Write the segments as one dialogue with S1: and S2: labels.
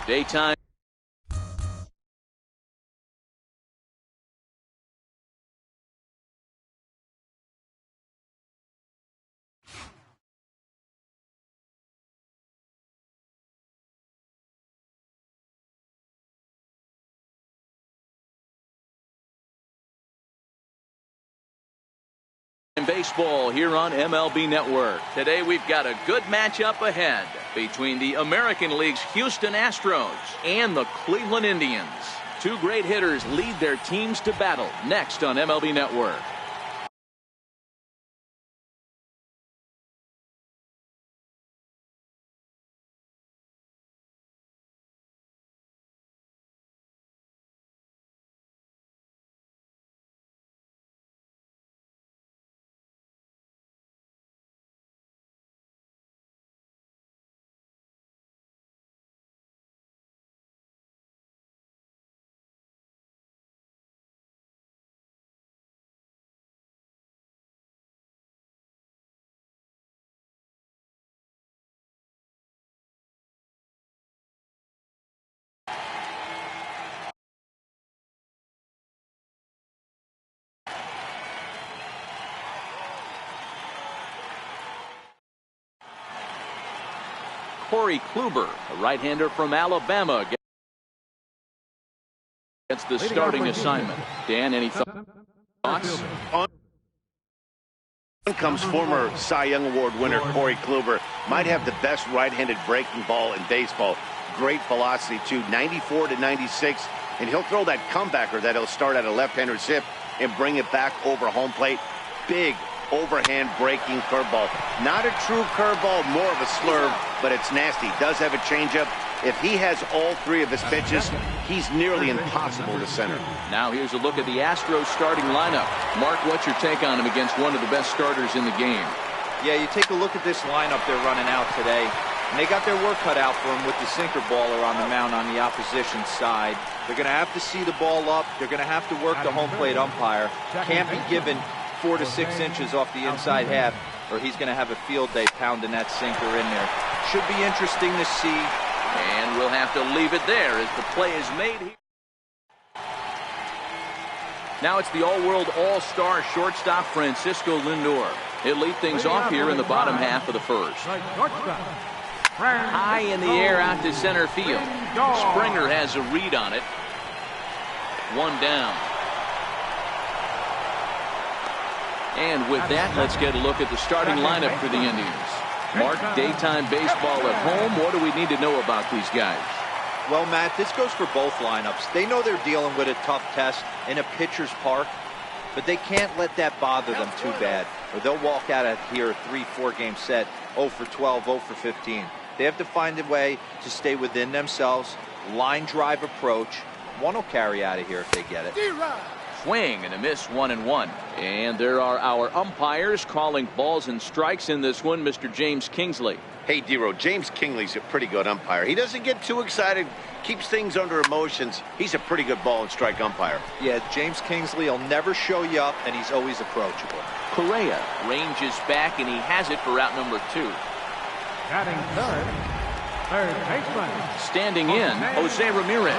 S1: Daytime. Baseball here on MLB Network. Today we've got a good matchup ahead between the American League's Houston Astros and the Cleveland Indians. Two great hitters lead their teams to battle next on MLB Network. Corey Kluber, a right-hander from Alabama, gets the starting assignment. Dan, any thoughts?
S2: On comes former Cy Young Award winner Corey Kluber. Might have the best right-handed breaking ball in baseball. Great velocity, too, 94 to 96. And he'll throw that comebacker that he'll start at a left-hander's hip and bring it back over home plate. Big overhand breaking curveball. Not a true curveball, more of a slurve, but it's nasty. Does have a changeup. If he has all three of his pitches, he's nearly impossible to center.
S1: Now here's a look at the Astros starting lineup. Mark, what's your take on him against one of the best starters in the game?
S3: Yeah, you take a look at this lineup they're running out today, and they got their work cut out for them with the sinker baller on the mound on the opposition side. They're going to have to see the ball up. They're going to have to work the home plate umpire. Can't be given 4 to 6 inches off the inside half, or he's going to have a field day pounding that sinker in there. Should be interesting to see.
S1: And we'll have to leave it there as the play is made here. Now it's the all-world all-star shortstop Francisco Lindor. He'll lead things off here in the bottom half of the first. High in the air out to center field. Springer has a read on it. One down. And with that, let's get a look at the starting lineup for the Indians. Mark, daytime baseball at home. What do we need to know about these guys?
S3: Well, Matt, this goes for both lineups. They know they're dealing with a tough test in a pitcher's park, but they can't let that bother them too bad, or they'll walk out of here a 3-4 game set, 0 for 12, 0 for 15. They have to find a way to stay within themselves, line drive approach. One will carry out of here if they get it.
S1: Swing and a miss, 1-1. And there are our umpires calling balls and strikes in this one, Mr. James Kingsley.
S2: Hey, Dero, James Kingsley's a pretty good umpire. He doesn't get too excited, keeps things under emotions. He's a pretty good ball and strike umpire.
S3: Yeah, James Kingsley will never show you up, and he's always approachable.
S1: Correa ranges back, and he has it for out number 2.
S4: Batting third baseman.
S1: Standing in, Jose Ramirez,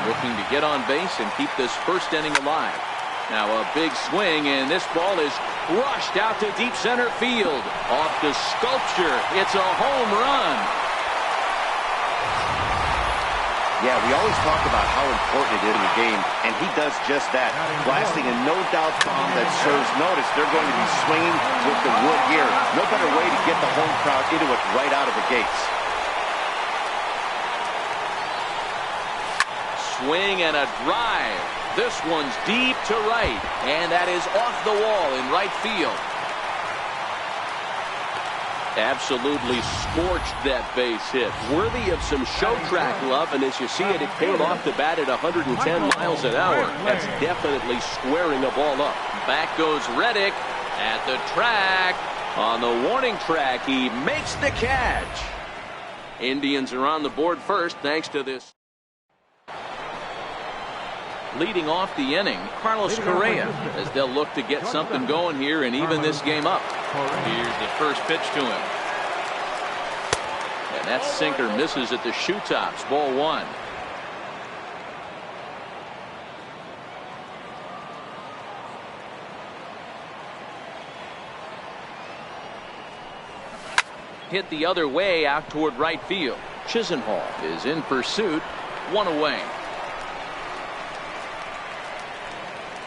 S1: looking to get on base and keep this first inning alive. Now a big swing, and this ball is crushed out to deep center field. Off the sculpture. It's a home run.
S2: Yeah, we always talk about how important it is in the game, and he does just that. Blasting a no-doubt bomb that serves notice. They're going to be swinging with the wood here. No better way to get the home crowd into it right out of the gates.
S1: Swing and a drive. This one's deep to right, and that is off the wall in right field. Absolutely scorched that base hit. Worthy of some show track love, and as you see it, it came off the bat at 110 miles an hour. That's definitely squaring a ball up. Back goes Reddick at the track. On the warning track, he makes the catch. Indians are on the board first thanks to this. Leading off the inning, Carlos Correa, as they'll look to get something going here and even this game up. Here's the first pitch to him. That That sinker misses at the shoe tops. Ball one. Hit the other way out toward right field. Chisenhall is in pursuit. One away.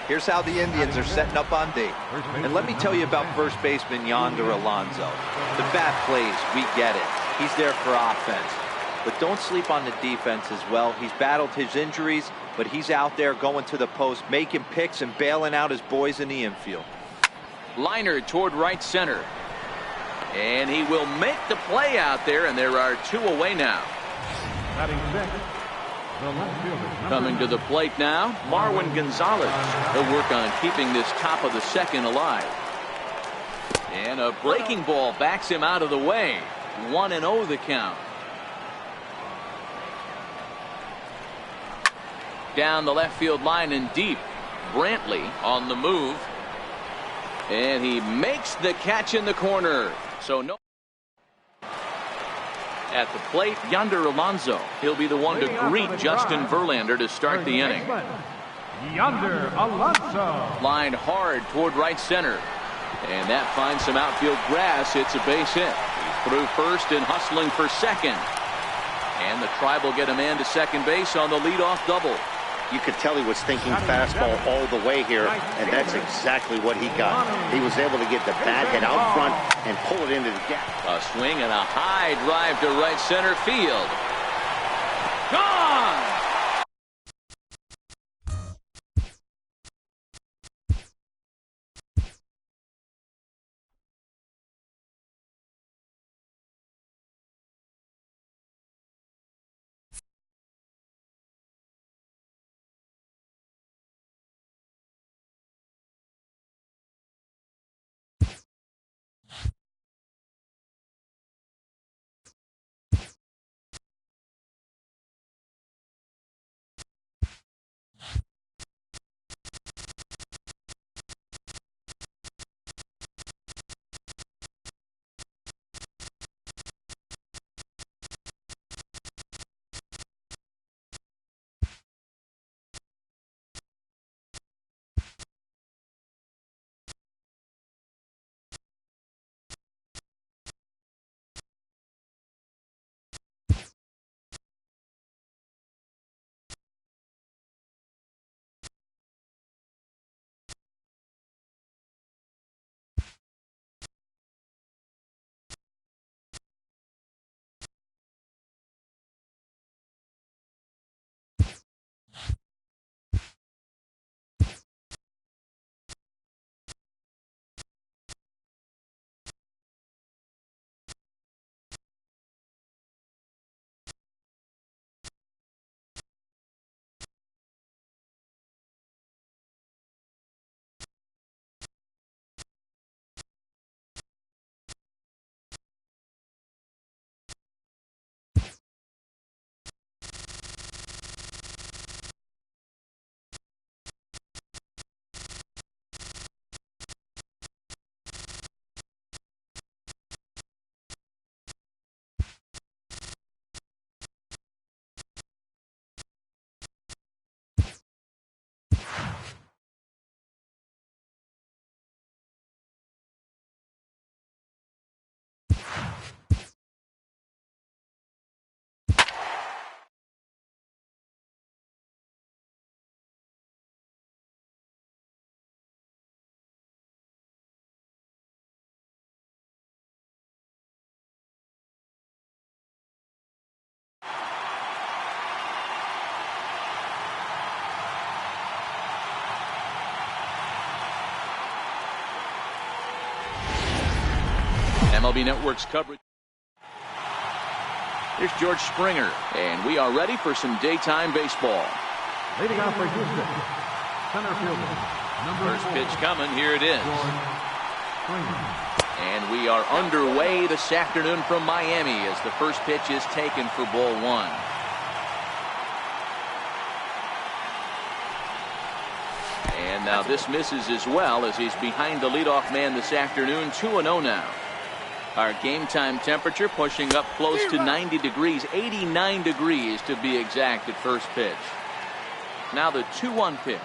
S3: Here's how the Indians are setting up on D. And let me tell you about first baseman Yonder Alonso. The bat plays, we get it. He's there for offense. But don't sleep on the defense as well. He's battled his injuries, but he's out there going to the post, making picks and bailing out his boys in the infield.
S1: Liner toward right center. And he will make the play out there, and there are two away now.
S4: Batting sixth, the left fielder.
S1: Coming to the plate now, Marwin Gonzalez. He'll work on keeping this top of the second alive. And a breaking ball backs him out of the way. 1-0 the count. Down the left field line and deep. Brantley on the move. And he makes the catch in the corner. So no. At the plate, Yonder Alonso. He'll be the one to greet Justin Verlander to start the inning.
S4: Yonder Alonso.
S1: Lined hard toward right center. And that finds some outfield grass. It's a base hit. He's through first and hustling for second. And the Tribe will get a man to second base on the leadoff double.
S2: You could tell he was thinking fastball all the way here, and that's exactly what he got. He was able to get the bat head out front and pull it into the gap.
S1: A swing and a high drive to right center field. Gone! MLB Network's coverage. Here's George Springer, and we are ready for some daytime baseball.
S4: Leading off for Houston, center fielder,
S1: First pitch coming. Here it is.
S4: George Springer.
S1: And we are underway this afternoon from Miami as the first pitch is taken for ball one. And now this misses as well as he's behind the leadoff man this afternoon. 2-0 now.
S5: Our game time temperature pushing up close to 90 degrees, 89 degrees to be exact at first pitch. Now the 2-1 pitch.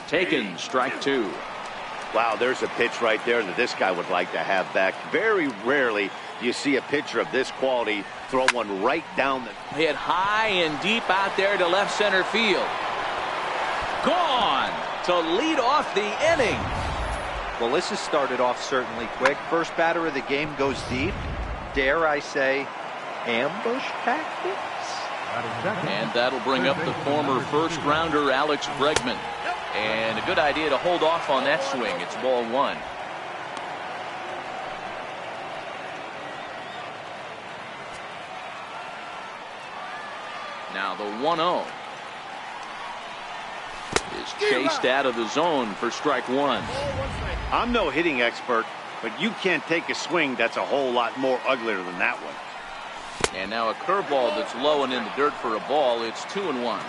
S5: Taken, strike two.
S2: Wow, there's a pitch right there that this guy would like to have back. Very rarely do you see a pitcher of this quality throw one right down the...
S5: Hit high and deep out there to left center field. Gone to lead off the inning.
S3: Well, this has started off certainly quick. First batter of the game goes deep. Dare I say, ambush tactics?
S5: And that'll bring up the former first-rounder Alex Bregman. And a good idea to hold off on that swing. It's ball one. Now the 1-0 is chased out of the zone for strike one.
S2: I'm no hitting expert, but you can't take a swing that's a whole lot more uglier than that one.
S5: And now a curveball that's low and in the dirt for a ball. It's 2-1.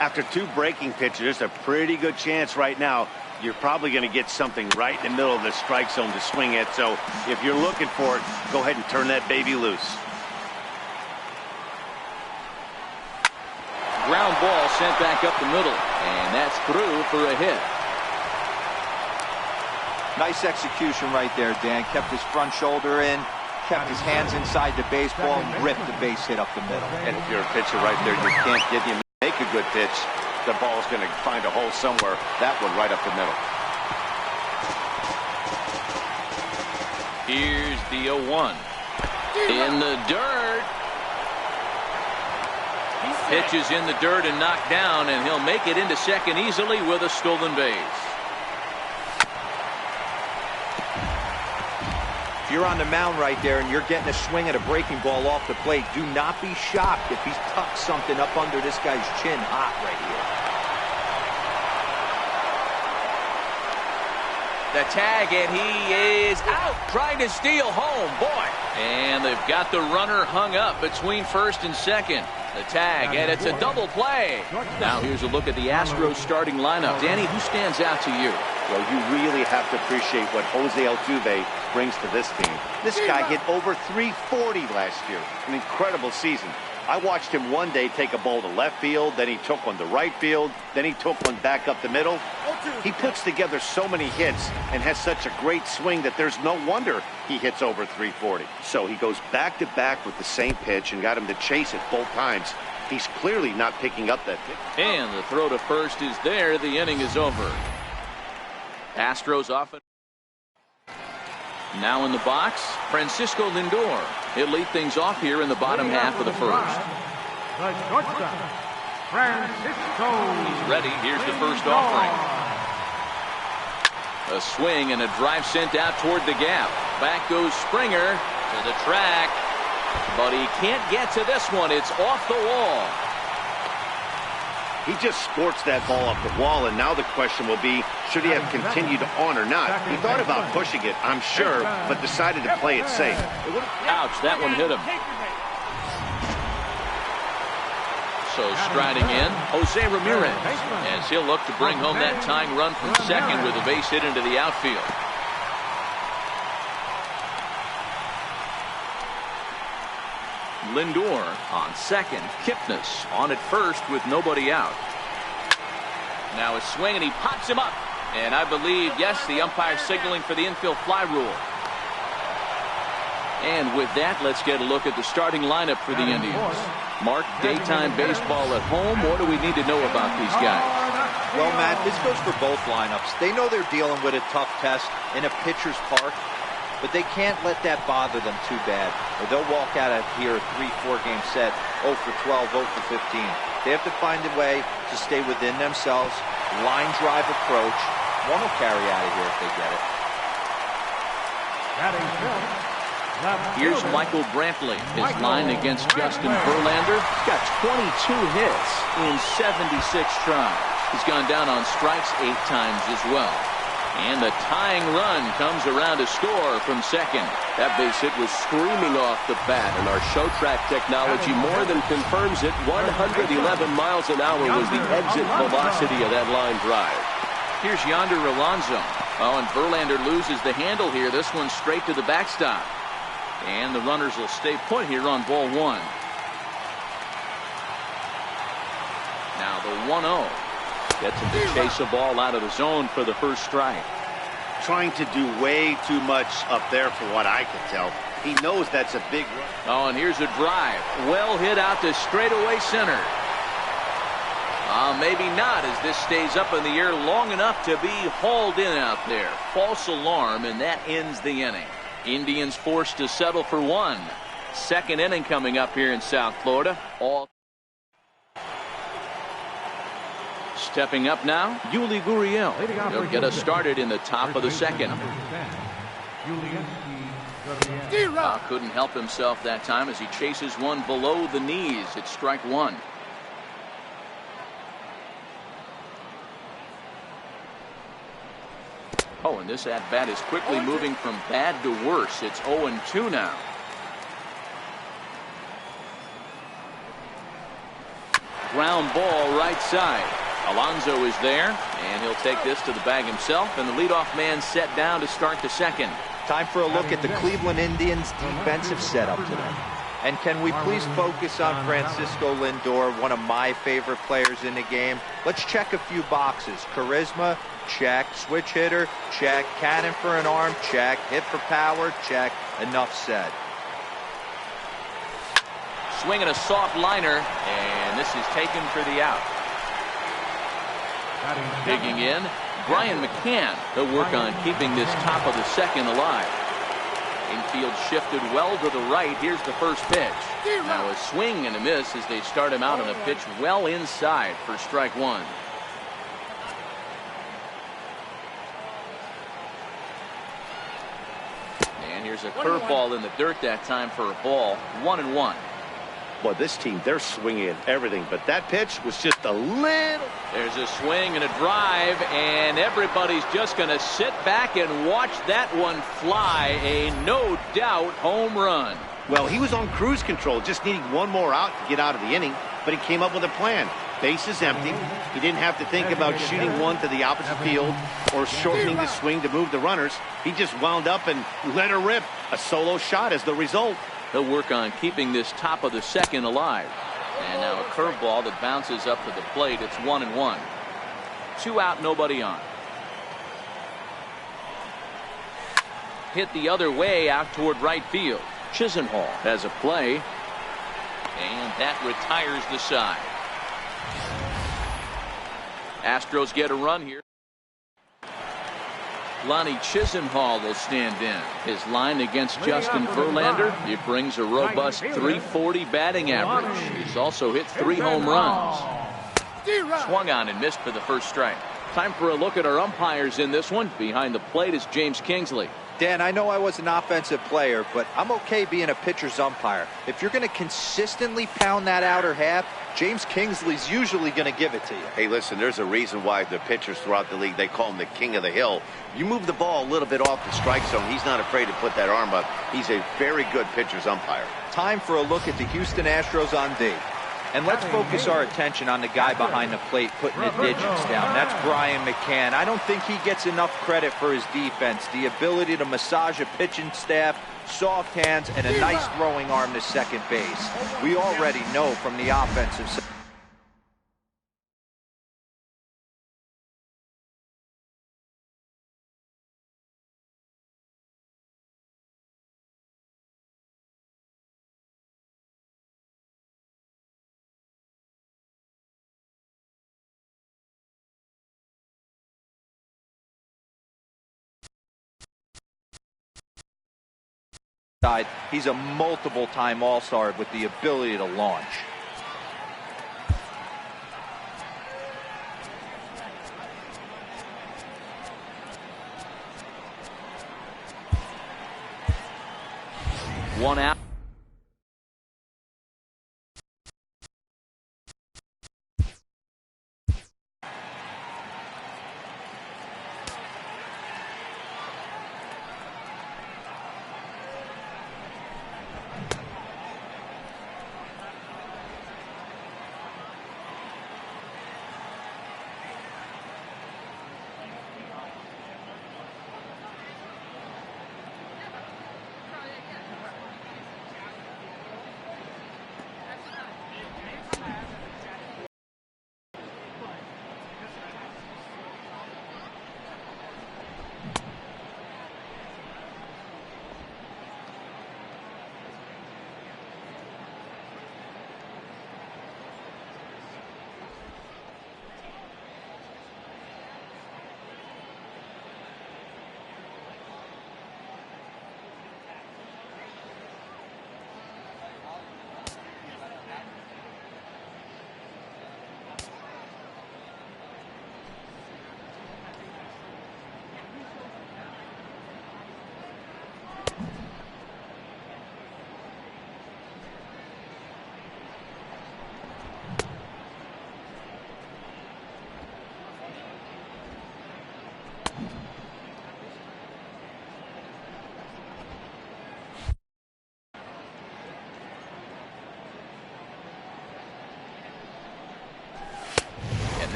S2: After two breaking pitches, there's a pretty good chance right now you're probably going to get something right in the middle of the strike zone to swing at. So if you're looking for it, go ahead and turn that baby loose.
S5: Ground ball sent back up the middle, and that's through for a hit.
S3: Nice execution right there, Dan. Kept his front shoulder in, kept his hands inside the baseball, and ripped the base hit up the middle.
S2: And if you're a pitcher right there, you can't get him make a good pitch. The ball's going to find a hole somewhere. That one right up the middle.
S5: Here's the 0-1. In the dirt. Pitch is in the dirt and knocked down, and he'll make it into second easily with a stolen base.
S3: If you're on the mound right there and you're getting a swing at a breaking ball off the plate, do not be shocked if he's tucked something up under this guy's chin hot right here.
S5: The tag, and he is out trying to steal home. Boy. And they've got the runner hung up between first and second. The tag, and it's a double play. Now here's a look at the Astros starting lineup. Danny, who stands out to you?
S2: Well, you really have to appreciate what Jose Altuve brings to this team. This guy hit over 340 last year. An incredible season. I watched him one day take a ball to left field, then he took one to right field, then he took one back up the middle. He puts together so many hits and has such a great swing that there's no wonder he hits over 340. So he goes back to back with the same pitch and got him to chase it both times. He's clearly not picking up that pitch.
S5: And the throw to first is there. The inning is over. Astros off. Now in the box, Francisco Lindor. He'll lead things off here in the bottom half of the first.
S4: The shortstop, Francisco.
S5: He's ready. Here's the first offering. A swing and a drive sent out toward the gap. Back goes Springer to the track, but he can't get to this one. It's off the wall.
S2: He just scorched that ball off the wall, and now the question will be, should he have continued on or not? He thought about pushing it, I'm sure, but decided to play it safe.
S5: Ouch, that one hit him. So striding in, Jose Ramirez, as he'll look to bring home that tying run from second with a base hit into the outfield. Lindor on second. Kipnis on at first with nobody out. Now a swing, and he pops him up. And I believe, yes, the umpire signaling for the infield fly rule. And with that, let's get a look at the starting lineup for the Indians. Mark, daytime baseball at home. What do we need to know about these guys?
S3: Well, Matt, this goes for both lineups. They know they're dealing with a tough test in a pitcher's park, but they can't let that bother them too bad, or they'll walk out of here a 3-4 game set, 0 for 12, 0 for 15. They have to find a way to stay within themselves, line drive approach. One will carry out of here if they get it.
S5: Here's Michael Brantley. His line against Justin Verlander. He's got 22 hits in 76 tries. He's gone down on strikes 8 times as well. And the tying run comes around to score from second.
S1: That base hit was screaming off the bat, and our show track technology more than confirms it. 111 miles an hour was the exit velocity of that line drive.
S5: Here's Yonder Alonso. Oh, and Verlander loses the handle here. This one straight to the backstop. And the runners will stay put here on ball one. Now the 1-0. Gets him to chase a ball out of the zone for the first strike.
S2: Trying to do way too much up there for what I can tell. He knows that's a big run.
S5: Oh, and here's a drive. Well hit out to straightaway center. Maybe not, as this stays up in the air long enough to be hauled in out there. False alarm, and that ends the inning. Indians forced to settle for one. Second inning coming up here in South Florida. Stepping up now, Yuli Gurriel. He'll get us started in the top of the second. Couldn't help himself that time as he chases one below the knees. It's strike one. Oh, and this at-bat is quickly moving from bad to worse. It's 0-2 now. Ground ball right side. Alonso is there, and he'll take this to the bag himself, and the leadoff man set down to start the second.
S3: Time for a look at the Cleveland Indians' defensive setup today. And can we please focus on Francisco Lindor, one of my favorite players in the game? Let's check a few boxes. Charisma, check. Switch hitter, check. Cannon for an arm, check. Hit for power, check. Enough said.
S5: Swinging a soft liner, and this is taken for the out. Digging in, Brian McCann. He'll work on keeping this top of the second alive. Infield shifted well to the right. Here's the first pitch. Now a swing and a miss as they start him out on a pitch well inside for strike one. And here's a curveball in the dirt that time for a ball. 1-1.
S2: Boy, this team, they're swinging at everything, but that pitch was just a little.
S5: There's a swing and a drive, and everybody's just going to sit back and watch that one fly. A no doubt home run.
S2: Well, he was on cruise control, just needing one more out to get out of the inning, but he came up with a plan. Base is empty. He didn't have to think about shooting one to the opposite field or shortening the swing to move the runners. He just wound up and let her rip. A solo shot as the result.
S5: He'll work on keeping this top of the second alive. And now a curveball that bounces up to the plate. It's 1-1. 2 out, nobody on. Hit the other way out toward right field. Chisenhall has a play. And that retires the side. Astros get a run here. Lonnie Chisenhall will stand in. His line against Justin Verlander, it brings a robust 340 batting average. He's also hit 3 home runs. Swung on and missed for the first strike. Time for a look at our umpires in this one. Behind the plate is James Kingsley.
S3: Dan, I know I was an offensive player, but I'm okay being a pitcher's umpire. If you're going to consistently pound that outer half, James Kingsley's usually going to give it to you.
S2: Hey, listen, there's a reason why the pitchers throughout the league, they call him the king of the hill. You move the ball a little bit off the strike zone, he's not afraid to put that arm up. He's a very good pitcher's umpire.
S3: Time for a look at the Houston Astros on D. And let's focus our attention on the guy behind the plate putting the digits down. That's Brian McCann. I don't think he gets enough credit for his defense. The ability to massage a pitching staff, soft hands, and a nice throwing arm to second base. We already know from the offensive side. He's a multiple-time All-Star with the ability to launch.
S5: One out.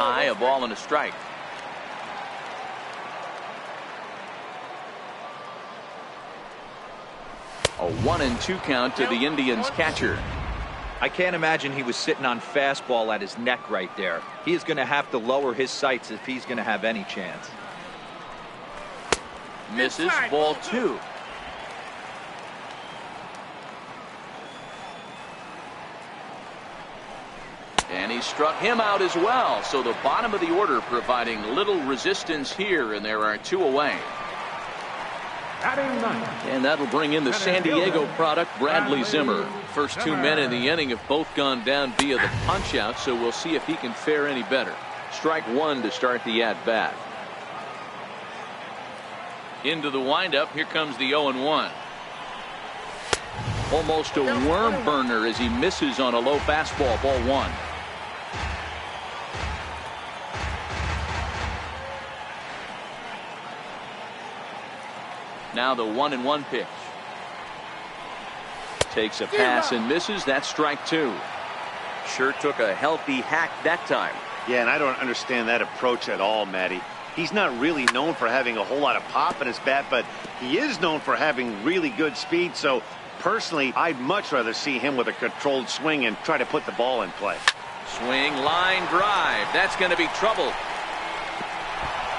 S5: high, a ball and a strike. A 1-2 count to the Indians catcher.
S3: I can't imagine he was sitting on fastball at his neck right there. He is going to have to lower his sights if he's going to have any chance.
S5: Misses, ball 2. And he struck him out as well. So the bottom of the order providing little resistance here, and there are 2 away. And that'll bring in the San Diego product, Bradley Zimmer. First 2 men in the inning have both gone down via the punch out, so we'll see if he can fare any better. Strike 1 to start the at bat. Into the windup, here comes the 0-1. Almost a worm burner as he misses on a low fastball, ball 1. Now the 1-1 pitch. Takes a pass and misses. That's strike 2.
S1: Sure took a healthy hack that time.
S2: Yeah, and I don't understand that approach at all, Matty. He's not really known for having a whole lot of pop in his bat, but he is known for having really good speed. So personally, I'd much rather see him with a controlled swing and try to put the ball in play.
S5: Swing, line drive. That's going to be trouble.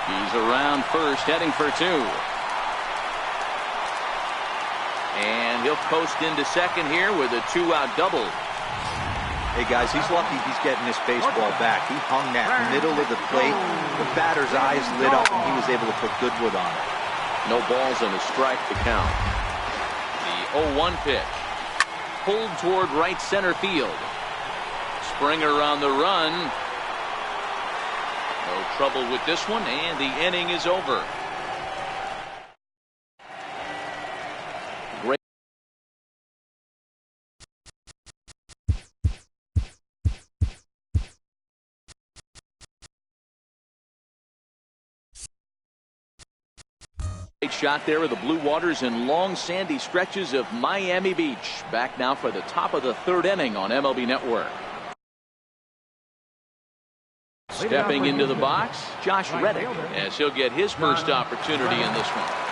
S5: He's around first, heading for 2. And he'll coast into second here with a 2-out double.
S3: Hey, guys, he's lucky he's getting this baseball back. He hung that middle of the plate. The batter's eyes lit up, and he was able to put good wood on it.
S1: No balls and a strike to count.
S5: The 0-1 pitch. Pulled toward right center field. Springer on the run. No trouble with this one, and the inning is over. Shot there of the blue waters and long sandy stretches of Miami Beach. Back now for the top of the 3rd inning on MLB Network. Stepping into the box, Josh Reddick, as he'll get his first opportunity in this one.